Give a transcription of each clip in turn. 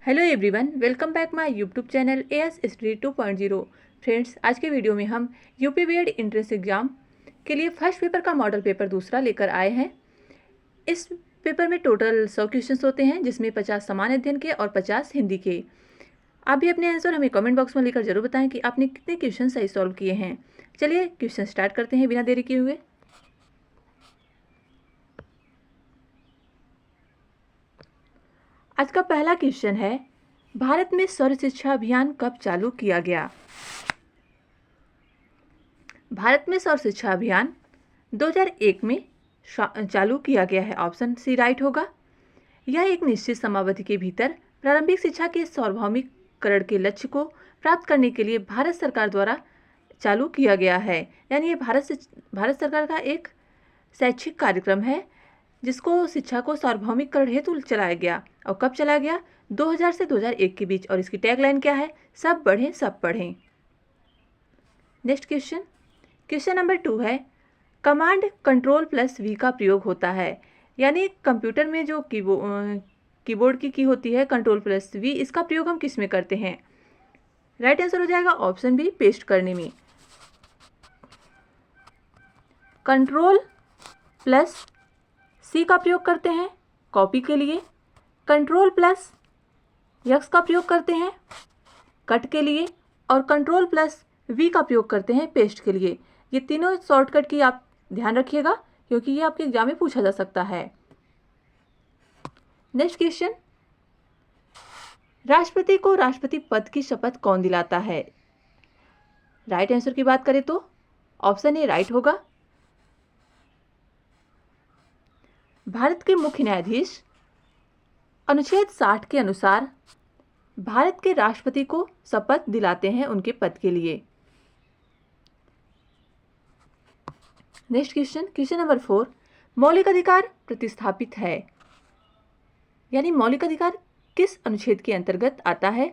Hello everyone, welcome back my YouTube channel as study 2.0। Friends, आज के video में हम यूपी बीएड एंट्रेंस एग्जाम के लिए फर्स्ट पेपर का मॉडल पेपर दूसरा लेकर आए हैं। इस पेपर में टोटल 100 क्वेश्चंस होते हैं, जिसमें 50 सामान्य अध्ययन के और 50 हिंदी के। आप भी अपने आंसर हमें कमेंट बॉक्स में लिखकर जरूर बताएं कि आपने कितने क्वेश्चन सही सॉल्व किए हैं। चलिए क्वेश्चन स्टार्ट करते हैं बिना देरी किए हुए। आज का पहला क्वेश्चन है, भारत में सर्व शिक्षा अभियान कब चालू किया गया? भारत में सर्व शिक्षा अभियान 2001 में चालू किया गया है। ऑप्शन सी राइट होगा। यह एक निश्चित समावधि के भीतर प्रारंभिक शिक्षा के सार्वभौमिकरण के लक्ष्य को प्राप्त करने के लिए भारत सरकार द्वारा चालू किया गया है। यानी ये भारत सरकार का एक शैक्षिक कार्यक्रम है जिसको शिक्षा को सार्वभौमिकरण हेतु चलाया गया। और कब चलाया गया? 2000 से 2001 के बीच। और इसकी टैगलाइन क्या है? सब बढ़ें सब पढ़ें। नेक्स्ट क्वेश्चन नंबर 2 है, कमांड कंट्रोल प्लस वी का प्रयोग होता है। यानी कंप्यूटर में जो कीबोर्ड की होती है कंट्रोल प्लस वी, इसका प्रयोग हम किस में करते हैं? राइट आंसर हो जाएगा ऑप्शन बी, पेस्ट करने में। कंट्रोल प्लस सी का प्रयोग करते हैं कॉपी के लिए, कंट्रोल प्लस यक्स का प्रयोग करते हैं कट के लिए, और कंट्रोल प्लस वी का प्रयोग करते हैं पेस्ट के लिए। ये तीनों शॉर्टकट की आप ध्यान रखिएगा, क्योंकि ये आपके एग्जाम में पूछा जा सकता है। नेक्स्ट क्वेश्चन, राष्ट्रपति को राष्ट्रपति पद की शपथ कौन दिलाता है? राइट आंसर की बात करें तो ऑप्शन ए राइट होगा। भारत के मुख्य न्यायाधीश अनुच्छेद 60 के अनुसार भारत के राष्ट्रपति को शपथ दिलाते हैं उनके पद के लिए। नेक्स्ट क्वेश्चन नंबर 4, मौलिक अधिकार प्रतिस्थापित है। यानी मौलिक अधिकार किस अनुच्छेद के अंतर्गत आता है?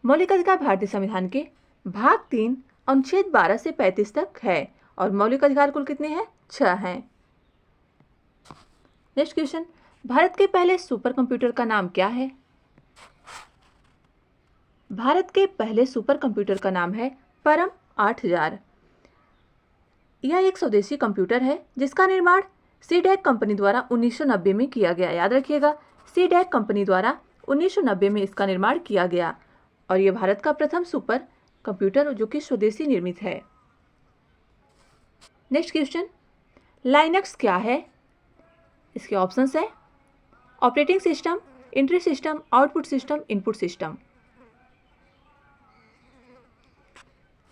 मौलिक अधिकार भारतीय संविधान के भाग 3 अनुच्छेद 12 से 35 तक है। और मौलिक अधिकार कुल कितने हैं? 6 हैं। नेक्स्ट क्वेश्चन, भारत के पहले सुपर कंप्यूटर का नाम क्या है? भारत के पहले सुपर कंप्यूटर का नाम है परम 8000। यह एक स्वदेशी कंप्यूटर है जिसका निर्माण सीडैक कंपनी द्वारा 1990 में किया गया। याद रखिएगा, सीडैक कंपनी द्वारा 1990 में इसका निर्माण किया गया। और यह भारत का प्रथम सुपर कंप्यूटर जो कि स्वदेशी निर्मित है। नेक्स्ट क्वेश्चन, लाइनक्स क्या है? इसके ऑप्शंस है operating system, entry system, output system, input system.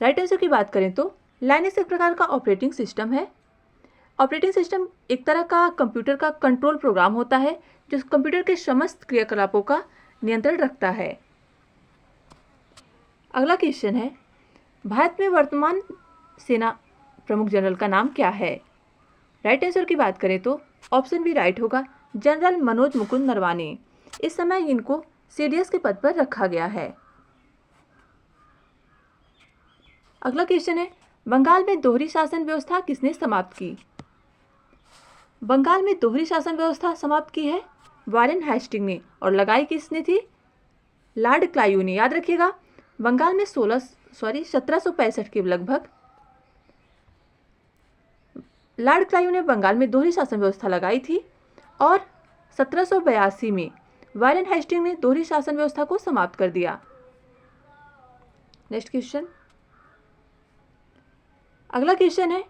Right answer की बात करें तो लाइनक्स एक प्रकार का ऑपरेटिंग सिस्टम है। ऑपरेटिंग सिस्टम एक तरह का कंप्यूटर का कंट्रोल प्रोग्राम होता है जो कंप्यूटर के समस्त क्रियाकलापों का नियंत्रण रखता है। अगला क्वेश्चन है, भारत में वर्तमान सेना प्रमुख जनरल का नाम क्या है? राइट आंसर की बात करें तो ऑप्शन बी राइट होगा, जनरल मनोज मुकुंद नरवाने। इस समय इनको सीडीएस के पद पर रखा गया है। अगला क्वेश्चन है, बंगाल में दोहरी शासन व्यवस्था किसने समाप्त की? बंगाल में दोहरी शासन व्यवस्था समाप्त की है वारेन हेस्टिंग ने। और लगाई किसने थी? लॉर्ड क्लाइव ने। याद रखिएगा, बंगाल में 1765 के लगभग लॉर्ड क्लाइव ने बंगाल में दोहरी शासन व्यवस्था लगाई थी। और 1782 में वारेन हेस्टिंग ने दोहरी शासन व्यवस्था को समाप्त कर दिया। नेक्स्ट क्वेश्चन, अगला क्वेश्चन है,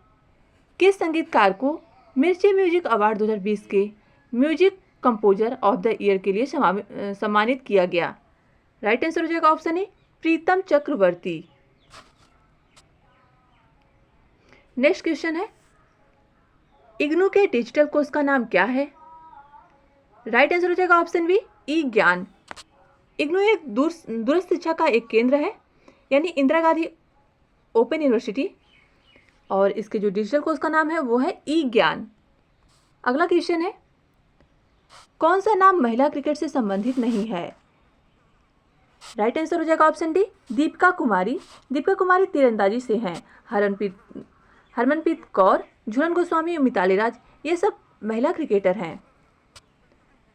किस संगीतकार को मिर्ची म्यूजिक अवार्ड 2020 के music composer of the year के लिए सम्मानित किया गया? राइट आंसर हो जाएगा option A, Pritam Chakraborty. Next question है, इग्नू के डिजिटल कोर्स का नाम क्या है? राइट आंसर हो जाएगा ऑप्शन बी, ई ज्ञान। इग्नू एक दूरस्थ शिक्षा का एक केंद्र है, यानी इंदिरा गांधी ओपन यूनिवर्सिटी। और इसके जो डिजिटल कोर्स का नाम है वो है ई ज्ञान। अगला क्वेश्चन है, कौन सा नाम महिला क्रिकेट से संबंधित नहीं है? राइट आंसर हो जाएगा ऑप्शन डी, दीपिका कुमारी। दीपिका कुमारी तीरंदाजी से हैं। हरमनप्रीत कौर, झूलन गोस्वामी, मिताली राज, ये सब महिला क्रिकेटर हैं।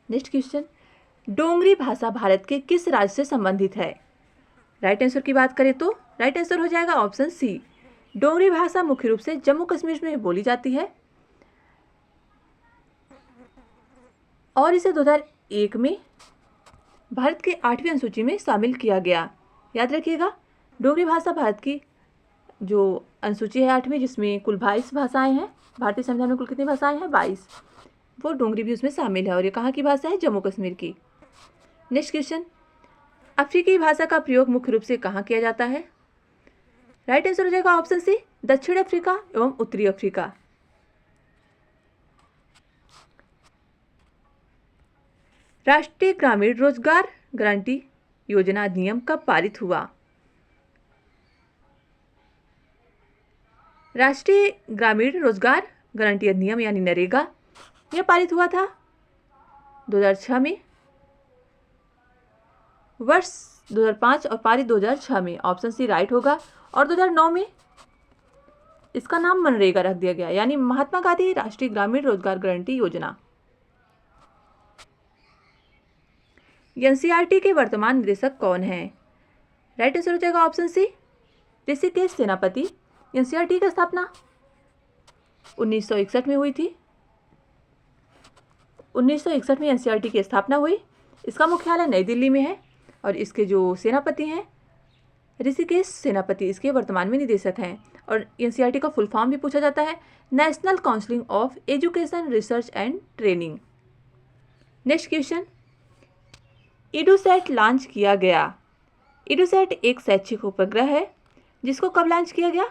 नेक्स्ट क्वेश्चन, डोंगरी भाषा भारत के किस राज्य से संबंधित है? राइट आंसर की बात करें तो राइट आंसर हो जाएगा ऑप्शन सी। डोंगरी भाषा मुख्य रूप से जम्मू कश्मीर में बोली जाती है और इसे 2001 में भारत के 8वीं अनुसूची में शामिल किया गया। याद रखिएगा, डोगरी भाषा भारत की जो अनुसूची है 8वीं, जिसमें कुल 22 भाषाएं हैं। भारतीय संविधान में कुल कितनी भाषाएं हैं? 22। वो डोगरी भी उसमें शामिल है और ये कहाँ की भाषा है? जम्मू कश्मीर की। नेक्स्ट क्वेश्चन, अफ्रीकी भाषा का प्रयोग मुख्य रूप से कहाँ किया जाता है? राइट आंसर हो जाएगा ऑप्शन सी, दक्षिण अफ्रीका एवं उत्तरी अफ्रीका। राष्ट्रीय ग्रामीण रोजगार गारंटी योजना अधिनियम कब पारित हुआ? राष्ट्रीय ग्रामीण रोजगार गारंटी अधिनियम यानी नरेगा, यह पारित हुआ था 2006 में, वर्ष 2005 और पारित 2006 में। ऑप्शन सी राइट होगा। और 2009 में इसका नाम मनरेगा रख दिया गया, यानी महात्मा गांधी राष्ट्रीय ग्रामीण रोजगार गारंटी योजना। एनसीईआरटी के वर्तमान निदेशक कौन है? राइट आंसर हो जाएगा ऑप्शन सी, ऋषिकेश सेनापति। एनसीईआरटी की स्थापना 1961 में हुई थी। 1961 में एनसीईआरटी की स्थापना हुई। इसका मुख्यालय नई दिल्ली में है और इसके जो सेनापति हैं ऋषिकेश सेनापति इसके वर्तमान में निदेशक हैं। और एनसीईआरटी का फुल फॉर्म भी पूछा जाता है, national council of education research and training. Next question, EDUSAT launch किया गया। इडुसैट एक शैक्षिक उपग्रह है जिसको कब लॉन्च किया गया?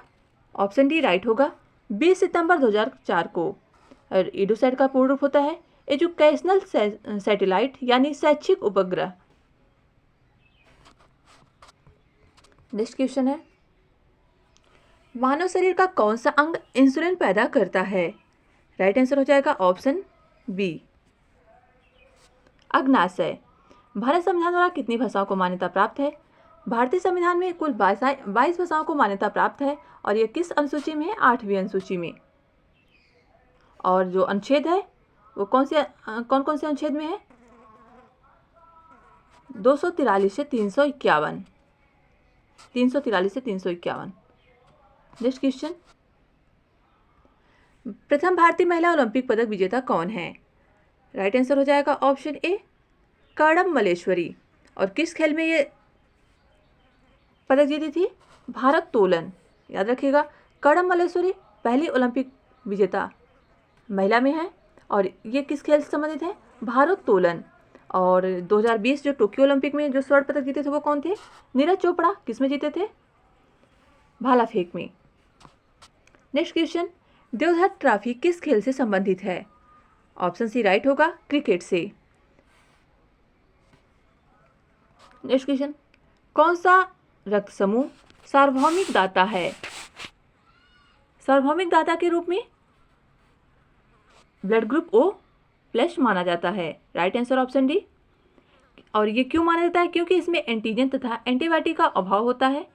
ऑप्शन डी राइट होगा, 20 सितंबर 2004 को। और इडुसैट का पूर्ण रूप होता है एजुकेशनल सैटेलाइट यानी शैक्षिक उपग्रह। नेक्स्ट क्वेश्चन है, मानव शरीर का कौन सा अंग इंसुलिन पैदा करता है? राइट आंसर हो जाएगा ऑप्शन बी, अग्नाशय। भारत संविधान द्वारा कितनी भाषाओं को मान्यता प्राप्त है? भारतीय संविधान में कुल 22 भाषाओं को मान्यता प्राप्त है और यह किस अनुसूची में है? 8वीं अनुसूची में। और जो अनुच्छेद है वो कौन कौन से अनुच्छेद में है? 243 से 351। 343 से 351। नेक्स्ट क्वेश्चन, प्रथम भारतीय महिला ओलंपिक पदक विजेता कौन है? राइट आंसर हो जाएगा ऑप्शन ए, कर्णम मल्लेश्वरी। और किस खेल में ये पदक जीती थी? भारोत्तोलन। याद रखिएगा, कर्णम मल्लेश्वरी पहली ओलंपिक विजेता महिला में है और ये किस खेल से संबंधित है? भारोत्तोलन। और 2020 जो टोक्यो ओलंपिक में जो स्वर्ण पदक जीते थे वो कौन थे? नीरज चोपड़ा। किस में जीते थे? भाला फेंक में। नेक्स्ट क्वेश्चन, देवधर ट्रॉफी किस खेल से संबंधित है? ऑप्शन सी राइट होगा, क्रिकेट से। नेक्स्ट क्वेश्चन, कौन सा रक्त समूह सार्वभौमिक दाता है? सार्वभौमिक दाता के रूप में ब्लड ग्रुप ओ प्लस माना जाता है। Right answer option D. और ये क्यों माना जाता है? क्योंकि इसमें एंटीजन तथा एंटीबॉडी का अभाव होता है।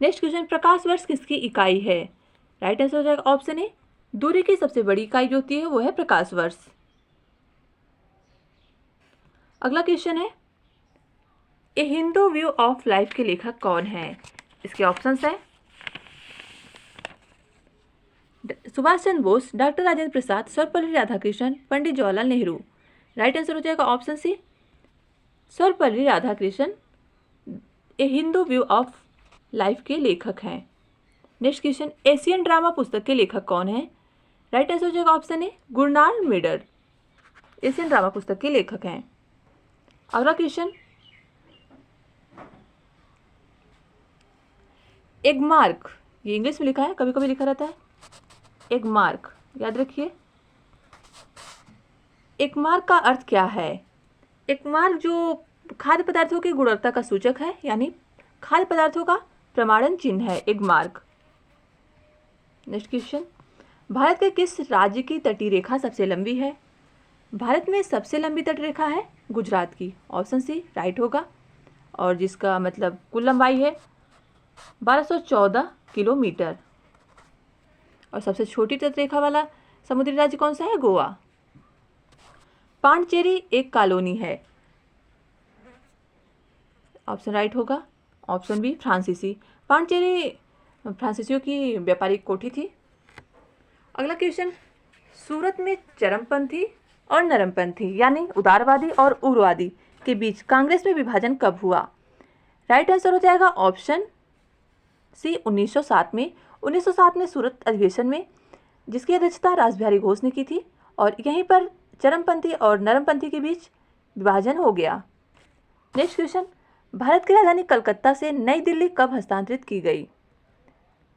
नेक्स्ट क्वेश्चन, प्रकाश वर्ष किसकी इकाई है? राइट आंसर हो जाएगा ऑप्शन ए, दूरी की सबसे बड़ी इकाई जो होती है वो है प्रकाश वर्ष। अगला क्वेश्चन है, A Hindu view of life के लेखक कौन है? इसके ऑप्शंस हैं Subhash Chandra Bose, doctor Rajendra Prasad, Sarvepalli Radhakrishnan, Pandit Jawaharlal Nehru. Right answer हो जाएगा option C, Sarvepalli Radhakrishnan A Hindu view of life के लेखक हैं। नेक्स्ट क्वेश्चन, एशियन ड्रामा पुस्तक के लेखक कौन है? राइट आंसर हो जाएगा ऑप्शन ए, गुरनाल मिडर एशियन ड्रामा पुस्तक के लेखक हैं। अगला क्वेश्चन, एगमार्क, ये इंग्लिश में लिखा है, कभी कभी लिखा रहता है एगमार्क। याद रखिए, एगमार्क का अर्थ क्या है? एगमार्क जो खाद्य पदार्थों की गुणवत्ता का सूचक है, यानी खाद्य पदार्थों का प्रमाणन चिन्ह है एगमार्क। नेक्स्ट क्वेश्चन, भारत के किस राज्य की तटीय रेखा सबसे लंबी है? भारत में सबसे लंबी तट रेखा है गुजरात की। ऑप्शन सी राइट होगा। और जिसका मतलब कुल लंबाई है 1214 किलोमीटर। और सबसे छोटी तट रेखा वाला समुद्री राज्य कौन सा है? गोवा। पांडिचेरी एक कॉलोनी है। ऑप्शन राइट होगा ऑप्शन बी फ्रांसीसी। पांडिचेरी फ्रांसीसियों की व्यापारिक कोठी थी। अगला क्वेश्चन, सूरत में चरमपंथी और नरमपंथी यानी उदारवादी और उग्रवादी के बीच कांग्रेस में विभाजन कब हुआ? राइट आंसर हो जाएगा ऑप्शन सी 1907 में। 1907 में सूरत अधिवेशन में, जिसकी अध्यक्षता रासबिहारी घोष ने की थी, और यहीं पर चरमपंथी और नरमपंथी के बीच विभाजन हो गया। नेक्स्ट क्वेश्चन, भारत की राजधानी कलकत्ता से नई दिल्ली कब हस्तांतरित की गई?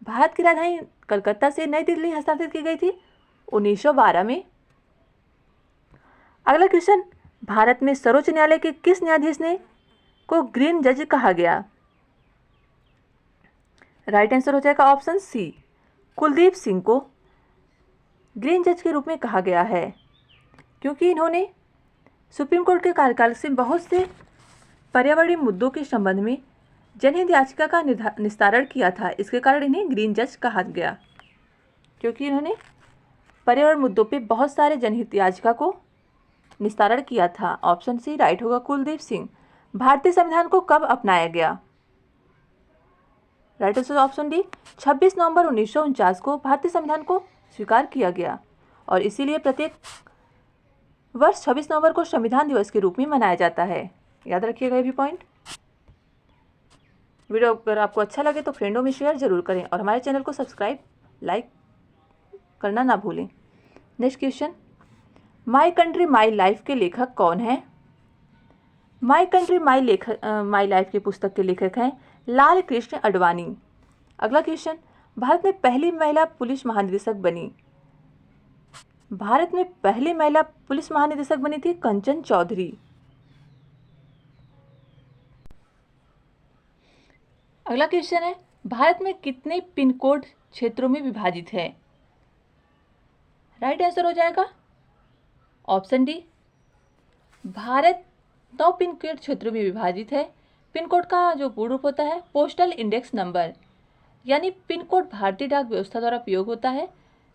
भारत की राजधानी कलकत्ता से नई दिल्ली हस्तांतरित की गई थी 1912 में। अगला क्वेश्चन, भारत में सर्वोच्च न्यायालय के किस न्यायाधीश ने को ग्रीन जज कहा गया? राइट आंसर हो जाएगा ऑप्शन सी, कुलदीप सिंह को ग्रीन जज के रूप में कहा गया है, क्योंकि इन्होंने सुप्रीम कोर्ट के कार्यकाल से बहुत से पर्यावरणीय मुद्दों के संबंध में जनहित याचिका का निस्तारण किया था। इसके कारण इन्हें ग्रीन जज कहा गया, क्योंकि इन्होंने पर्यावरण मुद्दों पे बहुत सारे जनहित याचिका को निस्तारण किया था। ऑप्शन सी राइट होगा कुलदीप सिंह। भारतीय संविधान को कब अपनाया गया? राइट आंसर ऑप्शन डी, 26 नवंबर 1949 को भारतीय संविधान को स्वीकार किया गया, और इसीलिए प्रत्येक वर्ष 26 नवंबर को संविधान दिवस के रूप में मनाया जाता है। याद रखिएगा ये भी पॉइंट। वीडियो अगर आपको अच्छा लगे तो फ्रेंडों में शेयर जरूर करें, और हमारे चैनल को सब्सक्राइब लाइक करना ना भूलें। Next question, my country my life के लेखक कौन हैं? माई कंट्री माई लाइफ की पुस्तक के लेखक हैं लाल कृष्ण अडवाणी। अगला क्वेश्चन, भारत में पहली महिला पुलिस महानिदेशक बनी? भारत में पहली महिला पुलिस महानिदेशक बनी थी कंचन चौधरी। अगला क्वेश्चन है, भारत में कितने पिन कोड क्षेत्रों में विभाजित है? राइट आंसर हो जाएगा option D, Bharat 9 pin code क्षेत्रों में विभाजित है। पिन कोड का जो पूर्ण रूप होता है पोस्टल इंडेक्स नंबर, यानी पिन कोड भारतीय डाक व्यवस्था द्वारा उपयोग होता है,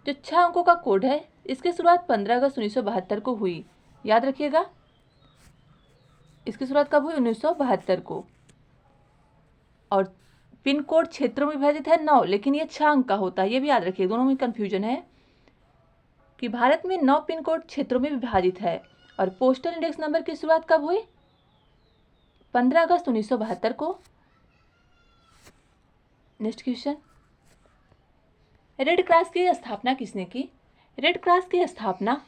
जो 6 अंकों का कोड है। इसकी शुरुआत 15 अगस्त 1972 को हुई। याद रखिएगा, इसकी शुरुआत कब हुई? 1972 को। और पिन कोड क्षेत्रों में विभाजित है 9, लेकिन ये 6 अंक का होता है, ये भी याद रखिए, दोनों में कन्फ्यूजन है कि भारत में 9 पिन कोड क्षेत्रों में विभाजित है। और पोस्टल इंडेक्स नंबर की शुरुआत कब हुई? 15 अगस्त 1972 को। नेक्स्ट क्वेश्चन, रेड क्रॉस की स्थापना किसने की? रेड क्रॉस की स्थापना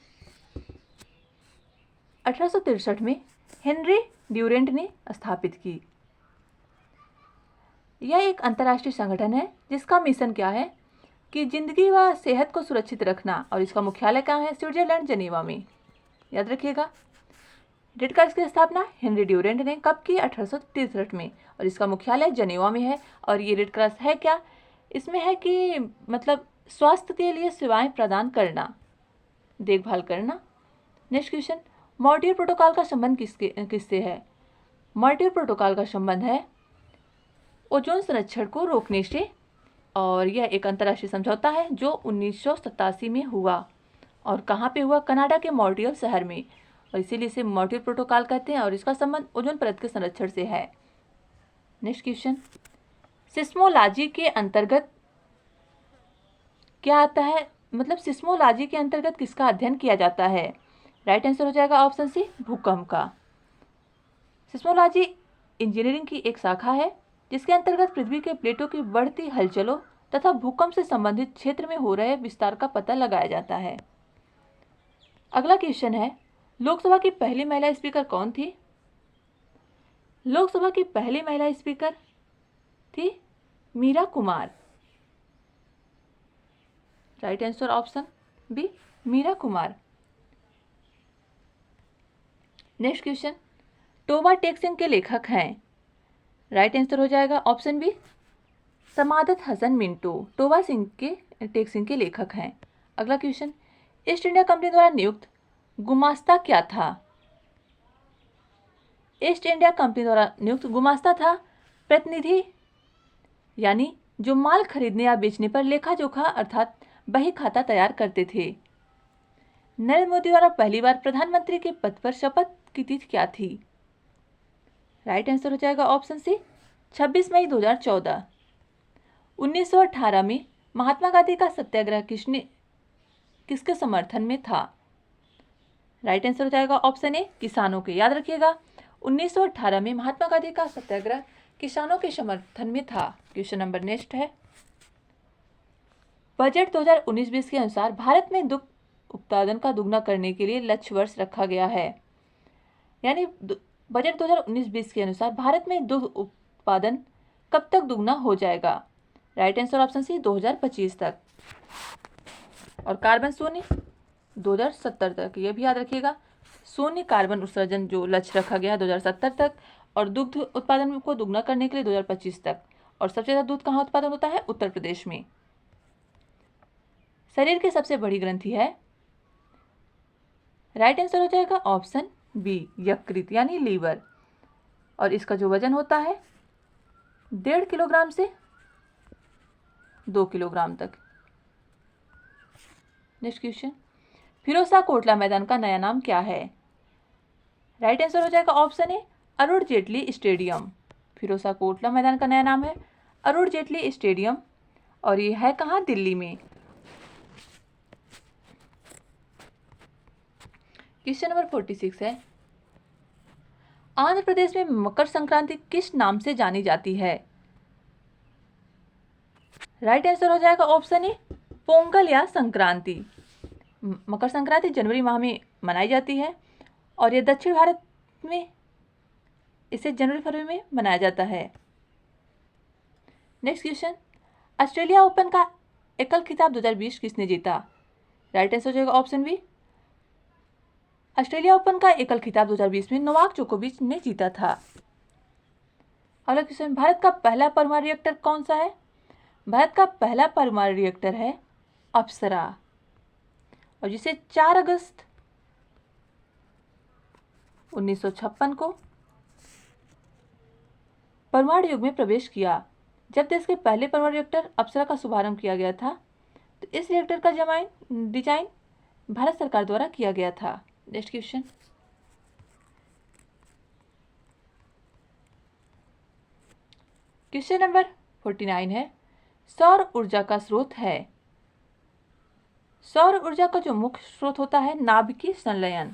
1863 में हेनरी ड्यूरेंट ने स्थापित की। यह एक अंतर्राष्ट्रीय संगठन है जिसका मिशन क्या है कि जिंदगी व सेहत को सुरक्षित रखना, और इसका मुख्यालय कहाँ है? स्विट्जरलैंड जेनेवा में। याद रखिएगा, रेड क्रॉस की स्थापना हेनरी ड्यूरेंट ने कब की? 1863 में, और इसका मुख्यालय जेनेवा में है। और ये रेड क्रॉस है क्या? इसमें है कि मतलब स्वास्थ्य के लिए सेवाएं प्रदान करना, देखभाल करना। नेक्स्ट क्वेश्चन, मॉन्ट्रियल प्रोटोकॉल का संबंध किससे है? मॉन्ट्रियल प्रोटोकॉल का संबंध है ओजोन संरक्षण को रोकने से, और यह एक अंतर्राष्ट्रीय समझौता है जो 1987 में हुआ। और कहाँ पे हुआ? कनाडा के मॉन्ट्रियल शहर में, और इसीलिए इसे मॉन्ट्रियल प्रोटोकॉल कहते हैं, और इसका संबंध ओजोन परत के संरक्षण से है। नेक्स्ट क्वेश्चन, सिस्मोलॉजी के अंतर्गत क्या आता है? मतलब सिस्मोलॉजी के अंतर्गत किसका अध्ययन किया जाता है? राइट आंसर हो जाएगा ऑप्शन सी, भूकंप का। सिस्मोलॉजी इंजीनियरिंग की एक शाखा है जिसके अंतर्गत पृथ्वी के प्लेटों की बढ़ती हलचलों तथा भूकंप से संबंधित क्षेत्र में हो रहे विस्तार का पता लगाया जाता है। अगला क्वेश्चन है, लोकसभा की पहली महिला स्पीकर कौन थी? लोकसभा की पहली महिला स्पीकर थी Meira Kumar. Right answer option B, Meira Kumar. Next question, Toba Tek के लेखक हैं? राइट आंसर हो जाएगा ऑप्शन बी, समादत हसन मिंटो टोबा टेक के लेखक हैं। अगला क्वेश्चन, ईस्ट इंडिया कंपनी द्वारा नियुक्त गुमास्ता क्या था? ईस्ट इंडिया कंपनी द्वारा नियुक्त गुमास्ता था प्रतिनिधि, यानी जो माल खरीदने या बेचने पर लेखा जोखा अर्थात बही खाता तैयार करते थे। नरेंद्र मोदी द्वारा पहली बार प्रधानमंत्री के पद पर शपथ की तिथि क्या थी? राइट आंसर हो जाएगा ऑप्शन सी 26 मई 2014। 1918 में महात्मा गांधी का सत्याग्रह किसके समर्थन में था? राइट आंसर हो जाएगा ऑप्शन ए किसानों के। याद रखिएगा 1918 में महात्मा गांधी का सत्याग्रह किसानों के समर्थन में था। क्वेश्चन नंबर नेक्स्ट है, बजट 2019-20 के अनुसार भारत में दुग्ध उत्पादन का दुगना करने के लिए लक्ष्य वर्ष रखा गया है। यानी बजट 2019-20 के अनुसार भारत में दुग्ध उत्पादन कब तक दुगना हो जाएगा? राइट आंसर ऑप्शन सी 2025 तक। और कार्बन शून्य 2070 तक। यह भी याद रखिएगा, शून्य कार्बन उत्सर्जन जो लक्ष्य रखा गया है 2070 तक, और दुग्ध उत्पादन को दुगना करने के लिए 2025 तक। और सबसे ज़्यादा दूध कहाँ उत्पादन होता है? उत्तर प्रदेश में। शरीर की सबसे बड़ी ग्रंथि है? राइट आंसर हो जाएगा ऑप्शन बी यकृत यानी लीवर। और इसका जो वजन होता है 1.5 किलोग्राम से 2 किलोग्राम तक। नेक्स्ट क्वेश्चन, फिरोजशाह कोटला मैदान का नया नाम क्या है? राइट आंसर हो जाएगा option A Arun Jaitley stadium. Firozshah Kotla मैदान का नया नाम है अरुण जेटली स्टेडियम। और ये है कहाँ? दिल्ली में। क्वेश्चन नंबर 46 है, आंध्र प्रदेश में मकर संक्रांति किस नाम से जानी जाती है? राइट आंसर हो जाएगा ऑप्शन ए पोंगल या संक्रांति। मकर संक्रांति जनवरी माह में मनाई जाती है और ये दक्षिण भारत में इसे जनवरी फरवरी में मनाया जाता है। नेक्स्ट क्वेश्चन, ऑस्ट्रेलिया ओपन का एकल खिताब 2020 किसने जीता? राइट आंसर हो जाएगा ऑप्शन बी ऑस्ट्रेलिया ओपन का एकल खिताब 2020 में नोवाक जोकोविच ने जीता था। अगला क्वेश्चन, भारत का पहला परमाणु रिएक्टर कौन सा है? भारत का पहला परमाणु रिएक्टर है अप्सरा, और जिसे 4 अगस्त 1956 को परमाणु युग में प्रवेश किया। जब देश के पहले परमाणु रिएक्टर अप्सरा का शुभारंभ किया गया था, तो इस रिएक्टर का डिजाइन भारत सरकार द्वारा किया गया था। नेक्स्ट क्वेश्चन, क्वेश्चन नंबर 49 है, सौर ऊर्जा का स्रोत है? सौर ऊर्जा का जो मुख्य स्रोत होता है नाभिकीय संलयन।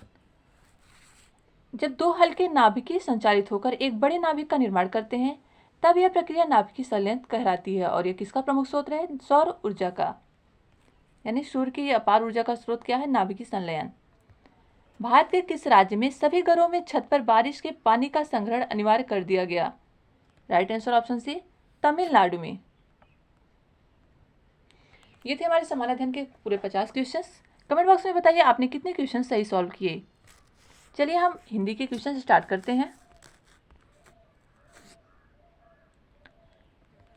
जब 2 हल्के नाभिकीय संचालित होकर एक बड़े नाभिक का निर्माण करते हैं, तब यह प्रक्रिया नाभिकीय संलयन कहलाती है। और यह किसका प्रमुख स्रोत है? सौर ऊर्जा का। यानी सूर्य की अपार ऊर्जा का स्रोत क्या है? नाभिकीय संलयन। भारत के किस राज्य में सभी घरों में छत पर बारिश के पानी का संग्रहण अनिवार्य कर दिया गया? Right answer option C Tamil Nadu में। ये थे हमारे समान अध्ययन के पूरे 50 क्वेश्चंस। कमेंट बॉक्स में बताइए आपने कितने क्वेश्चन सही सॉल्व किए। चलिए हम हिंदी के क्वेश्चन स्टार्ट करते हैं।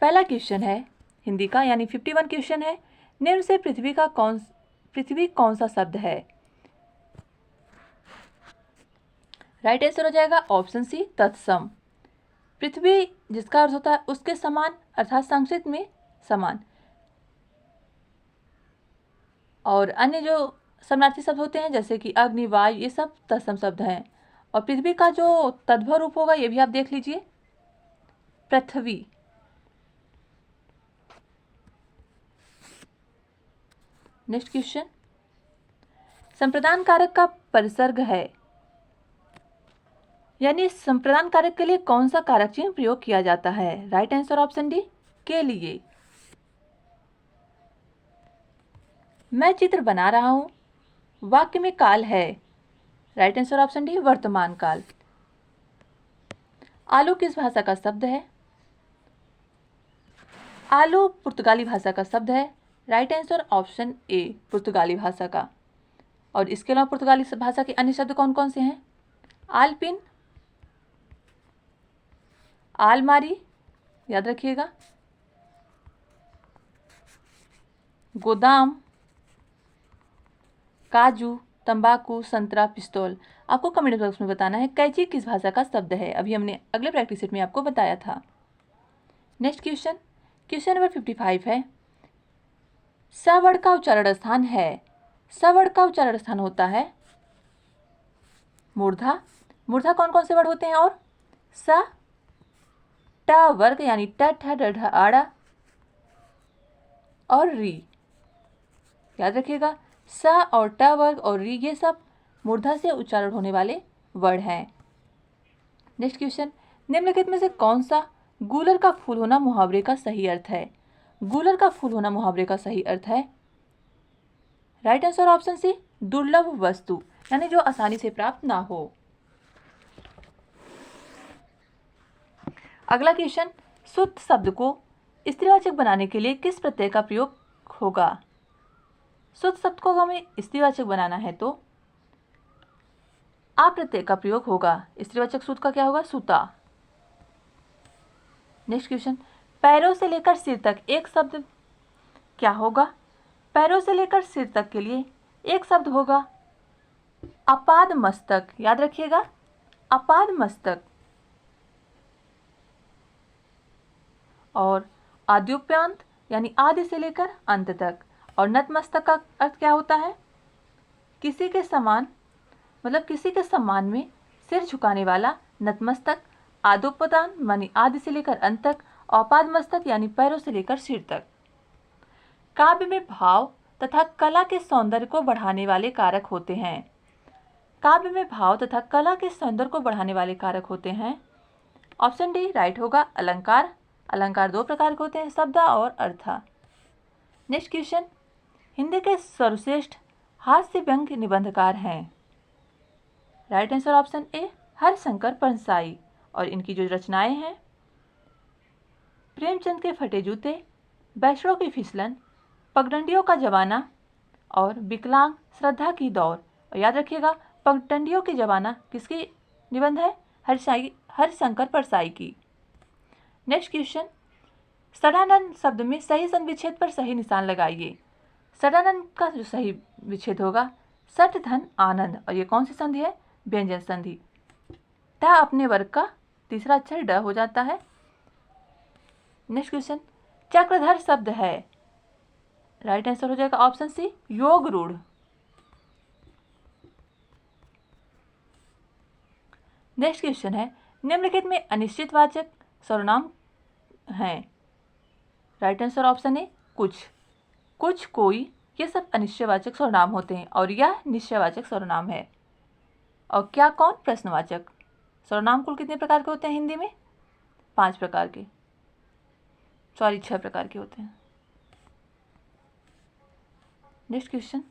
पहला क्वेश्चन है हिंदी का, यानी 51 क्वेश्चन है, निम्न से पृथ्वी कौन सा शब्द है? राइट आंसर हो जाएगा ऑप्शन सी तत्सम। पृथ्वी जिसका अर्थ होता है उसके समान, अर्थात संस्कृत में समान। और अन्य जो समानार्थी शब्द होते हैं जैसे कि अग्नि, वायु, ये सब तत्सम शब्द हैं। और पृथ्वी का जो तद्भव रूप होगा ये भी आप देख लीजिए, पृथ्वी। नेक्स्ट क्वेश्चन, संप्रदान कारक का परिसर्ग है? यानी संप्रदान कारक के लिए कौन सा कारक चिन्ह प्रयोग किया जाता है? राइट आंसर ऑप्शन डी के लिए। मैं चित्र बना रहा हूं, वाक्य में काल है। राइट आंसर ऑप्शन डी वर्तमान काल। आलू किस भाषा का शब्द है? आलू पुर्तगाली भाषा का शब्द है। राइट आंसर ऑप्शन ए पुर्तगाली भाषा का। और इसके अलावा पुर्तगाली भाषा के अन्य शब्द कौन कौन से हैं? आलपिन, आलमारी, याद रखिएगा, गोदाम, काजू, तंबाकू, संतरा, पिस्तौल। आपको कमेंट बॉक्स में बताना है कैंची किस भाषा का शब्द है। अभी हमने अगले प्रैक्टिस सेट में आपको बताया था। नेक्स्ट क्वेश्चन, क्वेश्चन नंबर 55 है, स वर्ड का उच्चारण स्थान है? स वर्ड का उच्चारण स्थान होता है मूर्धा। मूर्धा कौन कौन से वर्ड होते हैं? और स, ट वर्ग यानी ट, ठ, ड, ढ, आड़ा और री। याद रखिएगा, स और ट वर्ग और री ये सब मूर्धा से उच्चारण होने वाले वर्ड हैं। नेक्स्ट क्वेश्चन, निम्नलिखित में से कौन सा गूलर का फूल होना मुहावरे का सही अर्थ है? गूलर का फूल होना मुहावरे का सही अर्थ है, राइट आंसर ऑप्शन सी, दुर्लभ वस्तु, यानी जो आसानी से प्राप्त ना हो। अगला क्वेश्चन, शुद्ध शब्द को स्त्रीवाचक बनाने के लिए किस प्रत्यय का प्रयोग होगा? शुद्ध शब्द को हमें स्त्रीवाचक बनाना है तो आ प्रत्यय का प्रयोग होगा। स्त्रीवाचक शुद्ध का क्या होगा? सुता। नेक्स्ट क्वेश्चन, पैरों से लेकर सिर तक एक शब्द क्या होगा? पैरों से लेकर सिर तक के लिए एक शब्द होगा अपाद मस्तक। याद रखिएगा, अपाद मस्तक। और आद्योप्यांत यानी आदि से लेकर अंत तक। और नतमस्तक का अर्थ क्या होता है? किसी के समान, मतलब किसी के सम्मान में सिर झुकाने वाला नतमस्तक। आदोपदान मानी आदि से लेकर अंत तक। औपाद मस्तक यानी पैरों से लेकर सिर तक। काव्य में भाव तथा कला के सौंदर्य को बढ़ाने वाले कारक होते हैं। काव्य में भाव तथा कला के सौंदर्य को बढ़ाने वाले कारक होते हैं, ऑप्शन डी राइट होगा, अलंकार। अलंकार दो प्रकार के होते हैं, शब्दा और अर्था। नेक्स्ट क्वेश्चन, हिंदी के सर्वश्रेष्ठ हास्य व्यंग्य निबंधकार हैं, right answer option A, Harishankar Parsai. और इनकी जो रचनाएं हैं, प्रेमचंद के फटे जूते, बैशरों की फिसलन, पगडंडियों का जमाना और विकलांग श्रद्धा की दौड़। और याद रखिएगा, पगडंडियों की जमाना किसकी निबंध है? हरिशंकर परसाई की। नेक्स्ट क्वेश्चन, सडानंद शब्द में सही संधि विच्छेद पर सही निशान लगाइए। सडानंद का जो सही विच्छेद होगा सठ धन आनंद। और ये कौन सी संधि है? व्यंजन संधि। ट अपने वर्ग का तीसरा अक्षर ड हो जाता है। नेक्स्ट क्वेश्चन, चक्रधर शब्द है, राइट आंसर हो जाएगा ऑप्शन सी, योग रूढ़। नेक्स्ट क्वेश्चन है, निम्नलिखित में अनिश्चितवाचक सर्वनाम हैं, राइट आंसर ऑप्शन ए, कुछ, कुछ, कोई, ये सब अनिश्चयवाचक सर्वनाम होते हैं और यह निश्चयवाचक सर्वनाम है। और क्या कौन? प्रश्नवाचक। सर्वनाम कुल कितने प्रकार के होते हैं हिंदी में? 5 प्रकार के, 6 प्रकार के होते हैं। नेक्स्ट क्वेश्चन,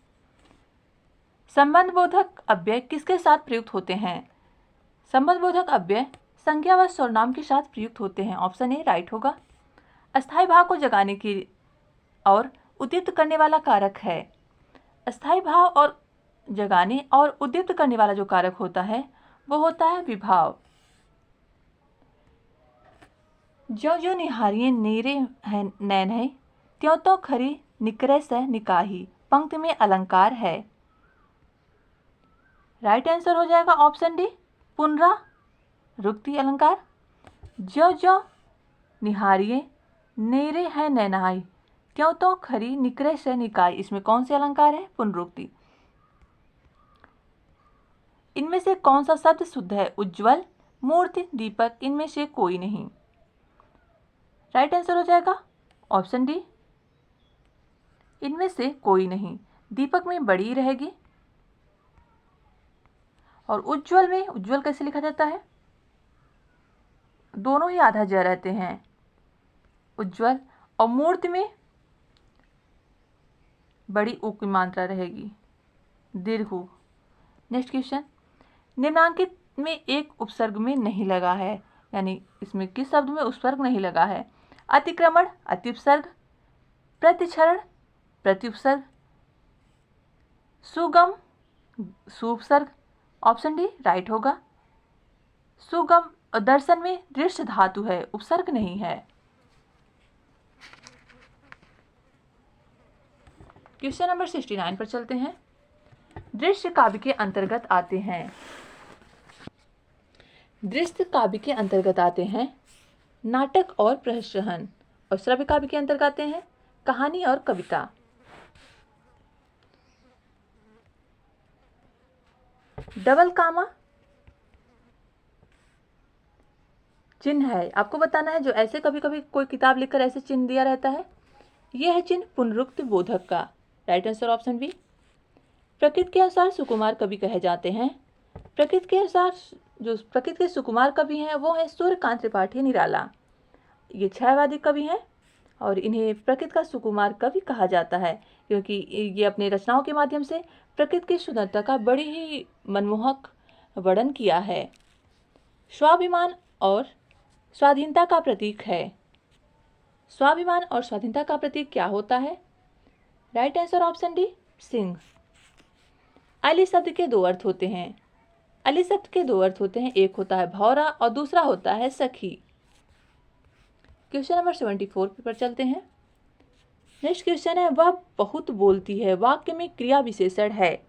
संबंधबोधक अव्यय किसके साथ प्रयुक्त होते हैं? संबंधबोधक अव्यय संज्ञा व सर्वनाम के साथ प्रयुक्त होते हैं, ऑप्शन ए राइट होगा। अस्थायी भाव को जगाने की और उद्दीप्त करने वाला कारक है। अस्थायी भाव और जगाने और उद्दीप्त करने वाला जो कारक होता है वो होता है विभाव। जो जो निहारिये नीरे है नैन है, त्यों तो खरी निकरे से निकाही, पंक्ति में अलंकार है, राइट आंसर हो जाएगा ऑप्शन डी, पुनरावृत्ति अलंकार। जो जो निहारिये नीरे है नैनाई, त्यों तो खरी निकरे से निकाय, इसमें कौन से अलंकार है? पुनरुक्ति। इनमें से कौन सा शब्द शुद्ध है? उज्ज्वल, मूर्ति, दीपक, इनमें से कोई नहीं, राइट आंसर हो जाएगा ऑप्शन डी, इनमें से कोई नहीं। दीपक में बड़ी रहेगी। और उज्ज्वल में, उज्ज्वल कैसे लिखा जाता है? दोनों ही आधा ज रहते हैं, उज्ज्वल। और मूर्ति में बड़ी उ की मात्रा रहेगी, दीर्घ उ। नेक्स्ट क्वेश्चन, निम्नांकित में एक उपसर्ग में नहीं लगा है, यानी इसमें किस शब्द में उपसर्ग नहीं लगा है? अतिक्रमण, अतिउपसर्ग, प्रतिक्षरण, प्रत्युपसर्ग, सुगम, सुउपसर्ग, ऑप्शन डी राइट होगा। सुगम दर्शन में दृश्य धातु है, उपसर्ग नहीं है। क्वेश्चन नंबर 69 पर चलते हैं। दृश्य काव्य के अंतर्गत आते हैं, दृश्य काव्य के अंतर्गत आते हैं नाटक और प्रहसन, और श्रव्य काव्य के अंतर्गत आते हैं कहानी और कविता। डबल कामा चिन्ह है, आपको बताना है जो ऐसे कभी कभी कोई किताब लिखकर ऐसे चिन्ह दिया रहता है, यह है चिन्ह पुनरुक्ति बोधक का। Right answer option B. प्रकृति के अनुसार सुकुमार कवि कहे जाते हैं। प्रकृति के अनुसार जो प्रकृति के सुकुमार कवि हैं वो है सूर्यकांत त्रिपाठी निराला। ये छायावादी कवि हैं और इन्हें प्रकृति का सुकुमार कवि कहा जाता है क्योंकि ये अपने रचनाओं के माध्यम से प्रकृति की सुंदरता का बड़ी ही मनमोहक वर्णन किया है। स्वाभिमान और स्वाधीनता का प्रतीक है। स्वाभिमान और स्वाधीनता का प्रतीक क्या होता है? Right answer option D, Singh. Ali शब्द के दो अर्थ होते हैं। अली शब्द के दो अर्थ होते हैं, एक होता है भौरा और दूसरा होता है सखी। क्वेश्चन नंबर 74 पर चलते हैं। नेक्स्ट क्वेश्चन है, वह बहुत बोलती है, वाक्य में क्रिया विशेषण है।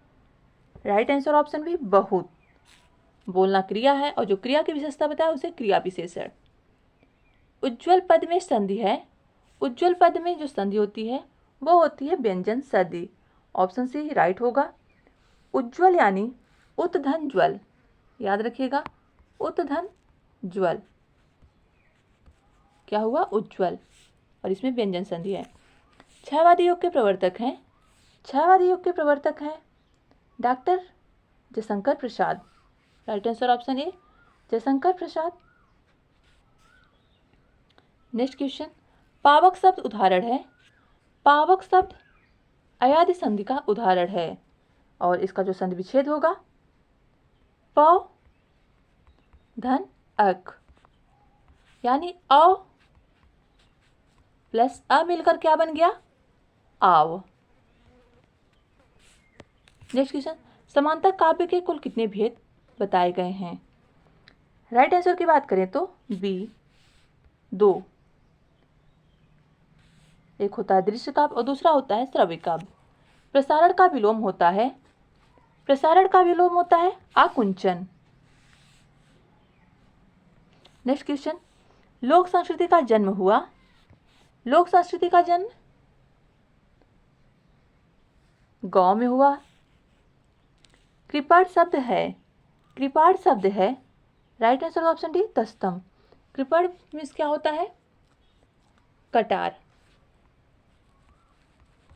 राइट आंसर ऑप्शन बी, बहुत। बोलना क्रिया है और जो क्रिया की विशेषता बताया उसे क्रिया विशेषण। उज्ज्वल पद में संधि है। उज्ज्वल पद में जो संधि होती है वो होती है व्यंजन संधि। ऑप्शन सी राइट होगा। उज्ज्वल यानी उत्धन ज्वल, याद रखिएगा, उत्धन ज्वल क्या हुआ? उज्ज्वल, और इसमें व्यंजन संधि है। छायावादी युग के प्रवर्तक हैं। छायावादी युग के प्रवर्तक हैं doctor Jaishankar Prasad. Right answer option A, Jaishankar Prasad. Next question, पावक शब्द उदाहरण है। पावक शब्द अयादि संधि का उदाहरण है और इसका जो संधि विच्छेद होगा प धन अक, यानी अ प्लस अ मिलकर क्या बन गया? आव। नेक्स्ट क्वेश्चन, समांतर काव्य के कुल कितने भेद बताए गए हैं? राइट आंसर की बात करें तो बी, 2। एक होता है दृश्य काव्य और दूसरा होता है श्रव्य काव्य। प्रसारण का विलोम होता है, प्रसारण का विलोम होता है आकुंचन। नेक्स्ट क्वेश्चन, लोक संस्कृति का जन्म हुआ। लोक संस्कृति का जन्म गांव में हुआ। कृपाण शब्द है, कृपाण शब्द है। राइट आंसर ऑप्शन डी, तस्तम। कृपाण मीन्स क्या होता है? कटार,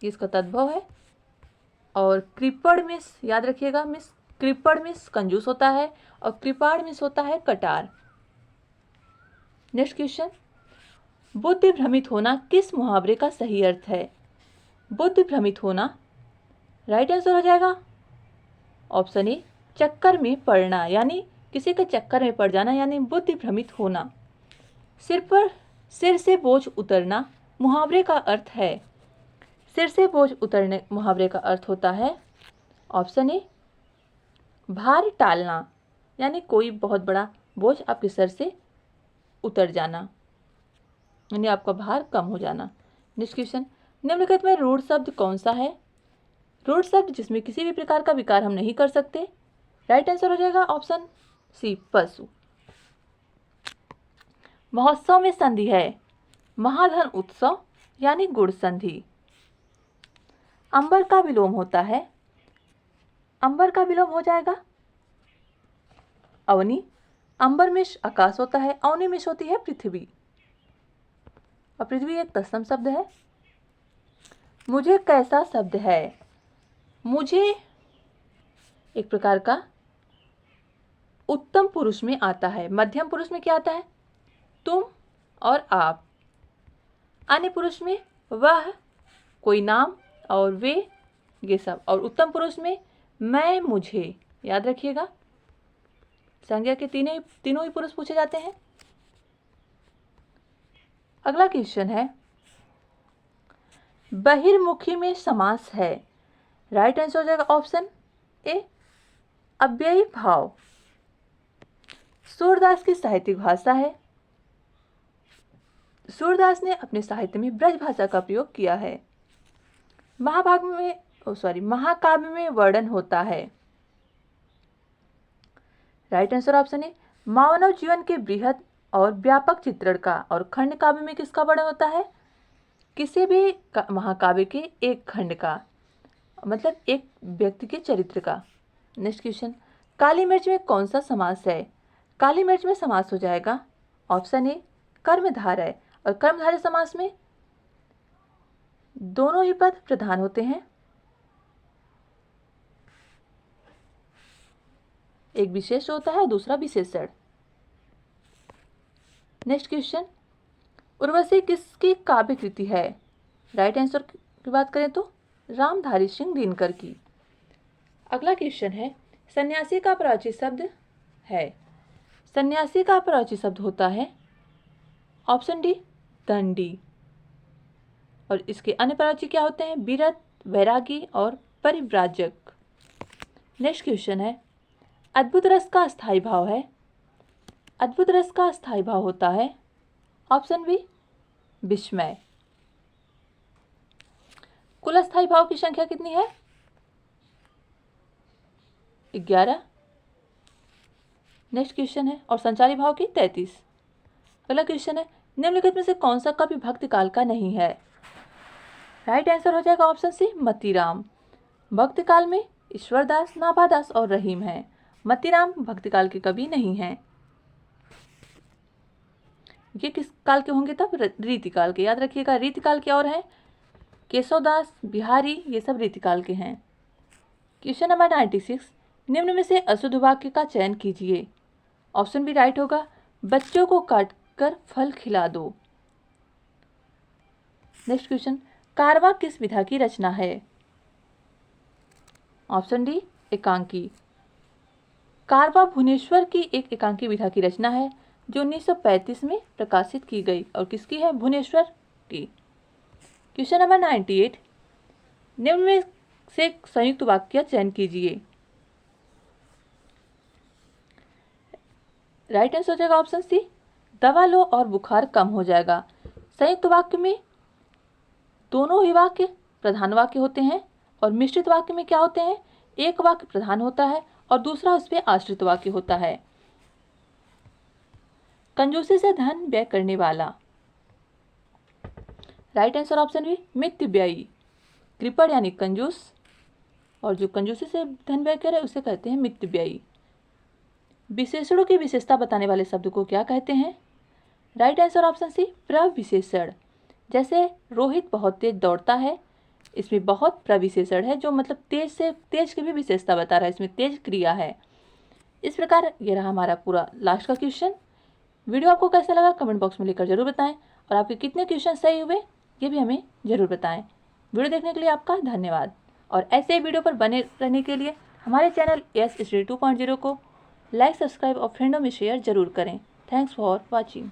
इसका तद्भव है। और कृपण मीन्स याद रखिएगा, मीन्स कृपण मीन्स कंजूस होता है और कृपाण मीन्स होता है कटार। नेक्स्ट क्वेश्चन, बुद्धि भ्रमित होना किस मुहावरे का सही अर्थ है? बुद्धि भ्रमित होना, राइट आंसर हो जाएगा ऑप्शन ए, चक्कर में पड़ना, यानी किसी के चक्कर में पड़ जाना, यानी बुद्धि भ्रमित होना। सिर से बोझ उतरना मुहावरे का अर्थ है। सिर से बोझ उतरने मुहावरे का अर्थ होता है ऑप्शन ए, भार टालना, यानी कोई बहुत बड़ा बोझ आपके सर से उतर जाना, यानी आपका भार कम हो जाना। नेक्स्ट क्वेश्चन, निम्नलिखित में रूढ़ शब्द कौन सा है? रूढ़ शब्द जिसमें किसी भी प्रकार का विकार हम नहीं कर सकते। राइट आंसर हो जाएगा ऑप्शन सी, पशु। महोत्सव में संधि है। महाधन उत्सव यानी गुड़ संधि। अंबर का विलोम होता है, अंबर का विलोम हो जाएगा अवनी। अंबर में आकाश होता है, अवनी में होती है पृथ्वी, और पृथ्वी एक तत्सम शब्द है। मुझे कैसा शब्द है? मुझे एक प्रकार का उत्तम पुरुष में आता है। मध्यम पुरुष में क्या आता है? तुम और आप। अन्य पुरुष में वह, कोई नाम, और वे, ये सब। और उत्तम पुरुष में मैं, मुझे। याद रखिएगा, संज्ञा के तीनों ही पुरुष पूछे जाते हैं। अगला क्वेश्चन है, बहिर्मुखी में समास है। राइट आंसर हो जाएगा ऑप्शन ए, अव्ययी भाव। सूरदास की साहित्यिक भाषा है। सूरदास ने अपने साहित्य में ब्रज भाषा का प्रयोग किया है। महाकाव्य में वर्णन होता है। राइट आंसर ऑप्शन ए, मानव जीवन के बृहद और व्यापक चित्रण का। और खंड काव्य में किसका वर्णन होता है? किसी भी महाकाव्य के एक खंड का, मतलब एक व्यक्ति के चरित्र का। नेक्स्ट क्वेश्चन, काली मिर्च में कौन सा समास है? काली मिर्च में समास हो जाएगा ऑप्शन ए कर्मधारय, और कर्मधारय समास में दोनों ही पद प्रधान होते हैं। एक विशेष होता है, दूसरा विशेषण। नेक्स्ट क्वेश्चन, उर्वशी किसकी काव्य कृति है? राइट आंसर की बात करें तो रामधारी सिंह दिनकर की। अगला क्वेश्चन है, सन्यासी का प्राची शब्द है। सन्यासी का प्राची शब्द होता है ऑप्शन डी दंडी, और इसके अन्य प्राची क्या होते हैं? विरत, वैरागी और परिव्राजक। नेक्स्ट क्वेश्चन है, अद्भुत रस का स्थायी भाव है। अद्भुत रस का स्थायी भाव होता है ऑप्शन बी विस्मय। कुल स्थायी भाव की संख्या कितनी है? 11। नेक्स्ट क्वेश्चन है, और संचारी भाव की 33। अगला क्वेश्चन है, निम्नलिखित में से कौन सा कवि भक्ति काल का नहीं है? राइट आंसर हो जाएगा ऑप्शन सी मतीराम। भक्ति काल में ईश्वरदास, नाभादास और रहीम हैं। मतीराम भक्ति काल के कवि नहीं हैं। ये किस काल के होंगे तब? रीतिकाल के। याद रखिएगा, रीतिकाल के और हैं केशवदास, बिहारी, ये सब रीतिकाल के हैं। क्वेश्चन नंबर 96, निम्न में से अशुद्ध वाक्य का चयन कीजिए। ऑप्शन बी राइट होगा, बच्चों को काटकर फल खिला दो। नेक्स्ट क्वेश्चन, कारवां किस विधा की रचना है? ऑप्शन डी एकांकी। कारवां भुवनेश्वर की एक एकांकी विधा की रचना है जो 1935 में प्रकाशित की गई, और किसकी है? भुवनेश्वर की। क्वेश्चन नंबर 98, निम्न में से संयुक्त वाक्य चयन कीजिए। राइट आंसर हो जाएगा ऑप्शन सी, दवा लो और बुखार कम हो जाएगा। संयुक्त वाक्य में दोनों ही वाक्य प्रधान वाक्य होते हैं, और मिश्रित वाक्य में क्या होते हैं? एक वाक्य प्रधान होता है और दूसरा उस पर आश्रित वाक्य होता है। कंजूसी से धन व्यय करने वाला। राइट आंसर ऑप्शन बी मितव्ययी। कृपण यानी कंजूस, और जो कंजूसी से धन व्यय करे उसे कहते हैं मितव्ययी। विशेषणों की विशेषता बताने वाले शब्द को क्या कहते हैं? राइट आंसर ऑप्शन सी प्रविशेषण। जैसे रोहित बहुत तेज दौड़ता है, इसमें बहुत प्रविशेषण है जो मतलब तेज से तेज की भी विशेषता बता रहा है, इसमें तेज क्रिया है। इस प्रकार ये रहा हमारा पूरा लास्ट का क्वेश्चन। वीडियो आपको कैसा लगा कमेंट बॉक्स में लिखकर जरूर बताएं, और आपके कितने क्वेश्चन सही हुए ये भी हमें जरूर बताएं। वीडियो देखने के लिए आपका धन्यवाद, और ऐसे ही वीडियो पर बने रहने के लिए हमारे चैनल एस स्टडी 2.0 को लाइक, सब्सक्राइब और फ्रेंडों में शेयर जरूर करें। Thanks for watching.